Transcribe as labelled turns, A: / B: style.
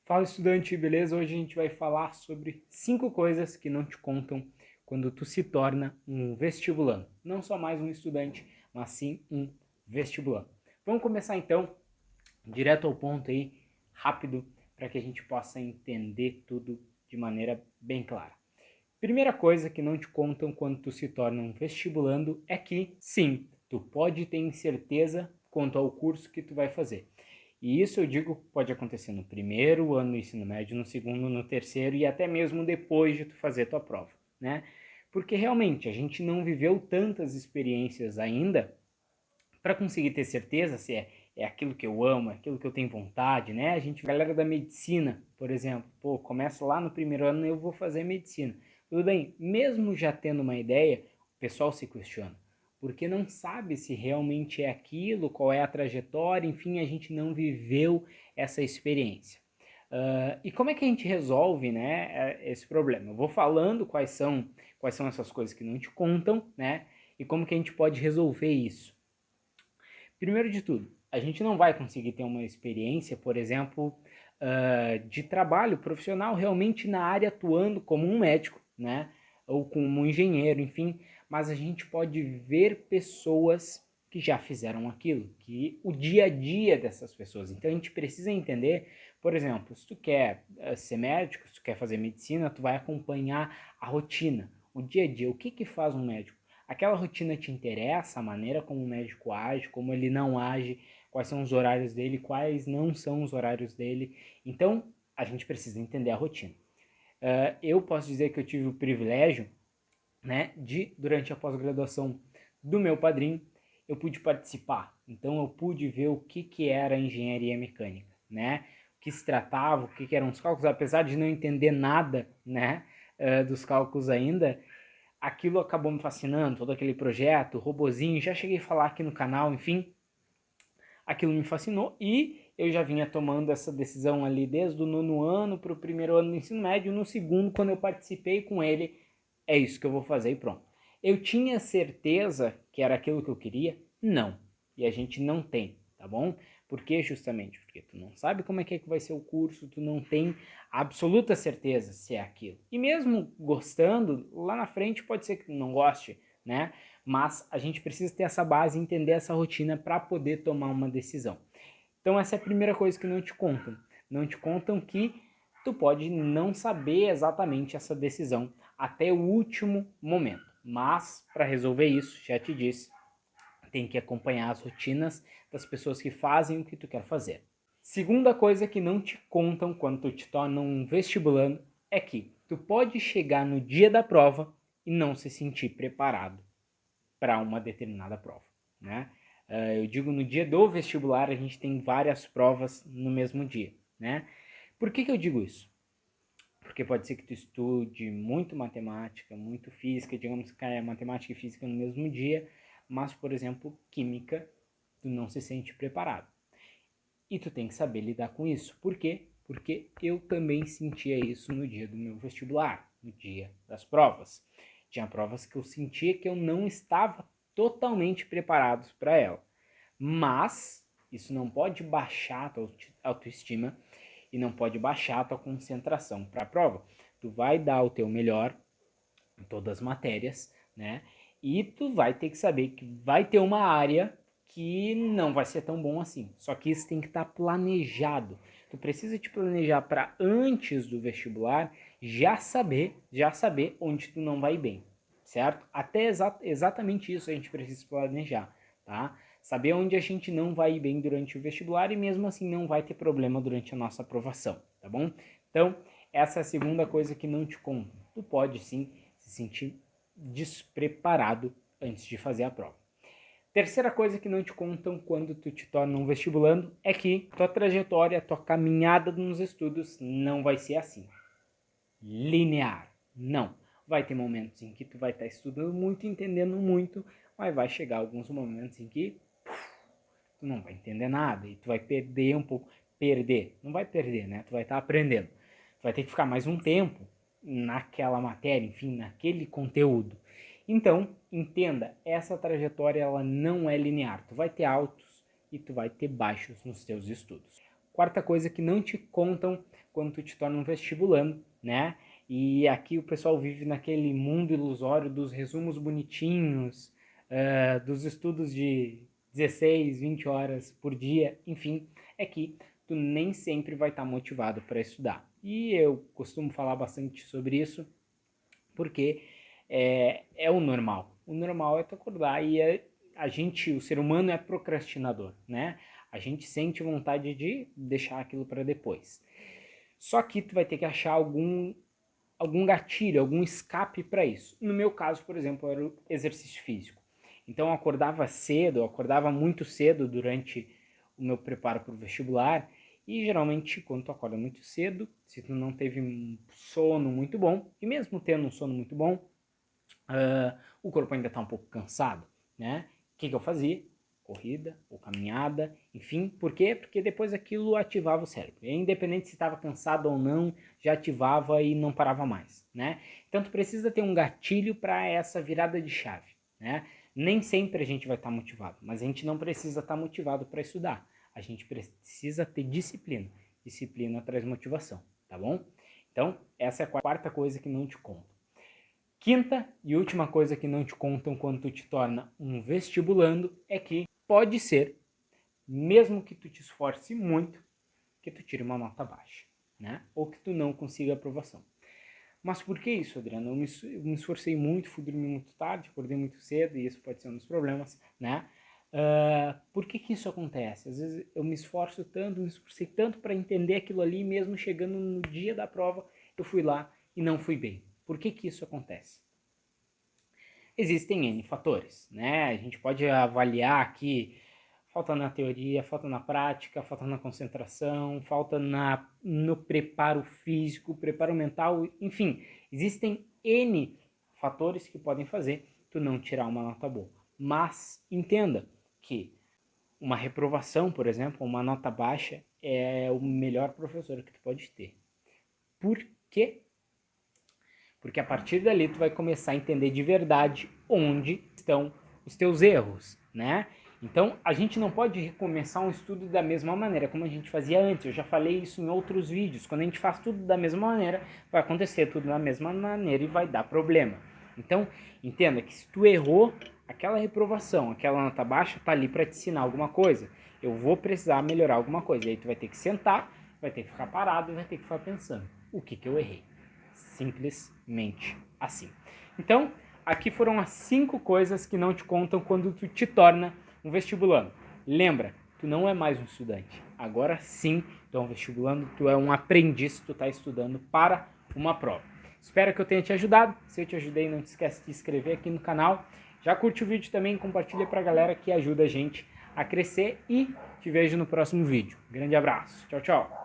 A: Fala, estudante, beleza? Hoje a gente vai falar sobre 5 coisas que não te contam quando tu se torna um vestibulando. Não só mais um estudante, mas sim um vestibulando. Vamos começar então, direto ao ponto aí, rápido, para que a gente possa entender tudo de maneira bem clara. Primeira coisa que não te contam quando tu se torna um vestibulando é que, sim, tu pode ter incerteza quanto ao curso que tu vai fazer. E isso eu digo pode acontecer no primeiro ano do ensino médio, no segundo, no terceiro e até mesmo depois de tu fazer tua prova, né? Porque realmente a gente não viveu tantas experiências ainda para conseguir ter certeza se é aquilo que eu amo, é aquilo que eu tenho vontade, né? A gente, galera da medicina, por exemplo, pô, começa lá no primeiro ano e eu vou fazer medicina. Tudo bem, mesmo já tendo uma ideia, o pessoal se questiona, porque não sabe se realmente é aquilo, qual é a trajetória, enfim, a gente não viveu essa experiência. E como é que a gente resolve, né, esse problema? Eu vou falando quais são essas coisas que não te contam, né, e como que a gente pode resolver isso. Primeiro de tudo, a gente não vai conseguir ter uma experiência, por exemplo, de trabalho profissional realmente na área atuando como um médico, né? Ou como um engenheiro, enfim, mas a gente pode ver pessoas que já fizeram aquilo, que o dia a dia dessas pessoas. Então a gente precisa entender, por exemplo, se tu quer ser médico, se tu quer fazer medicina, tu vai acompanhar a rotina, o dia a dia, o que que faz um médico? Aquela rotina te interessa, a maneira como o médico age, como ele não age, quais são os horários dele, quais não são os horários dele. Então, a gente precisa entender a rotina. Eu posso dizer que eu tive o privilégio, né, de, durante a pós-graduação do meu padrinho, eu pude participar. Então, eu pude ver o que, que era engenharia mecânica, né? O que se tratava, o que, que eram os cálculos, apesar de não entender nada, né, dos cálculos ainda, aquilo acabou me fascinando, todo aquele projeto, robozinho, já cheguei a falar aqui no canal, enfim, aquilo me fascinou e eu já vinha tomando essa decisão ali desde o nono ano para o primeiro ano do ensino médio, no segundo, quando eu participei com ele, é isso que eu vou fazer e pronto. Eu tinha certeza que era aquilo que eu queria? Não. E a gente não tem, tá bom? Por que justamente? Porque tu não sabe como é que vai ser o curso, tu não tem absoluta certeza se é aquilo. E mesmo gostando, lá na frente pode ser que não goste, né? Mas a gente precisa ter essa base, entender essa rotina para poder tomar uma decisão. Então essa é a primeira coisa que não te contam. Não te contam que tu pode não saber exatamente essa decisão até o último momento. Mas para resolver isso, já te disse, tem que acompanhar as rotinas das pessoas que fazem o que tu quer fazer. Segunda coisa que não te contam quando tu te torna um vestibulando é que tu pode chegar no dia da prova e não se sentir preparado para uma determinada prova, né? Eu digo no dia do vestibular a gente tem várias provas no mesmo dia, né? Por que eu digo isso? Porque pode ser que tu estude muito matemática, muito física, digamos que é matemática e física no mesmo dia, mas, por exemplo, química, tu não se sente preparado. E tu tem que saber lidar com isso. Por quê? Porque eu também sentia isso no dia do meu vestibular, no dia das provas. Tinha provas que eu sentia que eu não estava totalmente preparado para ela. Mas isso não pode baixar a tua autoestima e não pode baixar a tua concentração para a prova. Tu vai dar o teu melhor em todas as matérias, né? E tu vai ter que saber que vai ter uma área que não vai ser tão bom assim. Só que isso tem que estar planejado. Tu precisa te planejar para antes do vestibular já saber onde tu não vai bem, certo? Até exatamente isso a gente precisa planejar, tá? Saber onde a gente não vai ir bem durante o vestibular e mesmo assim não vai ter problema durante a nossa aprovação, tá bom? Então, essa é a segunda coisa que não te conto. Tu pode sim se sentir despreparado antes de fazer a prova. Terceira coisa que não te contam quando tu te torna um vestibulando é que tua trajetória, tua caminhada nos estudos não vai ser assim, linear. Não. Vai ter momentos em que tu vai estar estudando muito, entendendo muito, mas vai chegar alguns momentos em que tu não vai entender nada e tu vai perder um pouco. Perder, não vai perder, né? Tu vai estar aprendendo. Tu vai ter que ficar mais um tempo naquela matéria, enfim, naquele conteúdo. Então, entenda, essa trajetória ela não é linear. Tu vai ter altos e tu vai ter baixos nos teus estudos. Quarta coisa que não te contam quando tu te torna um vestibulando, né? E aqui o pessoal vive naquele mundo ilusório dos resumos bonitinhos, dos estudos de 16, 20 horas por dia, enfim, é que tu nem sempre vai estar motivado para estudar. E eu costumo falar bastante sobre isso, porque é o normal. O normal é tu acordar e a gente, o ser humano é procrastinador, né? A gente sente vontade de deixar aquilo para depois. Só que tu vai ter que achar algum gatilho, algum escape para isso. No meu caso, por exemplo, era o exercício físico. Então eu acordava cedo, eu acordava muito cedo durante o meu preparo para o vestibular, e geralmente quando tu acorda muito cedo, se tu não teve um sono muito bom, e mesmo tendo um sono muito bom, o corpo ainda está um pouco cansado, né? O que eu fazia? Corrida ou caminhada, enfim, por quê? Porque depois aquilo ativava o cérebro. E independente se estava cansado ou não, já ativava e não parava mais, né? Então tu precisa ter um gatilho para essa virada de chave, né? Nem sempre a gente vai estar motivado, mas a gente não precisa estar motivado para estudar. A gente precisa ter disciplina. Disciplina traz motivação, tá bom? Então, essa é a quarta coisa que não te conto. Quinta e última coisa que não te contam quando tu te torna um vestibulando é que pode ser, mesmo que tu te esforce muito, que tu tire uma nota baixa, né? Ou que tu não consiga aprovação. Mas por que isso, Adriano? Eu me esforcei muito, fui dormir muito tarde, acordei muito cedo, e isso pode ser um dos problemas, né? Por que isso acontece? Às vezes eu me esforço tanto, me esforcei tanto para entender aquilo ali, mesmo chegando no dia da prova, eu fui lá e não fui bem. Por que isso acontece? Existem N fatores, né? A gente pode avaliar aqui falta na teoria, falta na prática, falta na concentração, falta no preparo físico, preparo mental, enfim, existem N fatores que podem fazer tu não tirar uma nota boa. Mas entenda que uma reprovação, por exemplo, uma nota baixa é o melhor professor que tu pode ter. Por quê? Porque a partir dali tu vai começar a entender de verdade onde estão os teus erros, né? Então, a gente não pode recomeçar um estudo da mesma maneira como a gente fazia antes. Eu já falei isso em outros vídeos. Quando a gente faz tudo da mesma maneira, vai acontecer tudo da mesma maneira e vai dar problema. Então, entenda que se tu errou, aquela reprovação, aquela nota baixa, tá ali para te ensinar alguma coisa. Eu vou precisar melhorar alguma coisa. E aí tu vai ter que sentar, vai ter que ficar parado e vai ter que ficar pensando, o que eu errei? Simplesmente assim. Então, aqui foram as 5 coisas que não te contam quando tu te torna um vestibulando. Lembra, tu não é mais um estudante. Agora sim, tu é um vestibulando, tu é um aprendiz, tu está estudando para uma prova. Espero que eu tenha te ajudado. Se eu te ajudei, não te esquece de se inscrever aqui no canal. Já curte o vídeo também, compartilha para a galera que ajuda a gente a crescer e te vejo no próximo vídeo. Grande abraço. Tchau, tchau.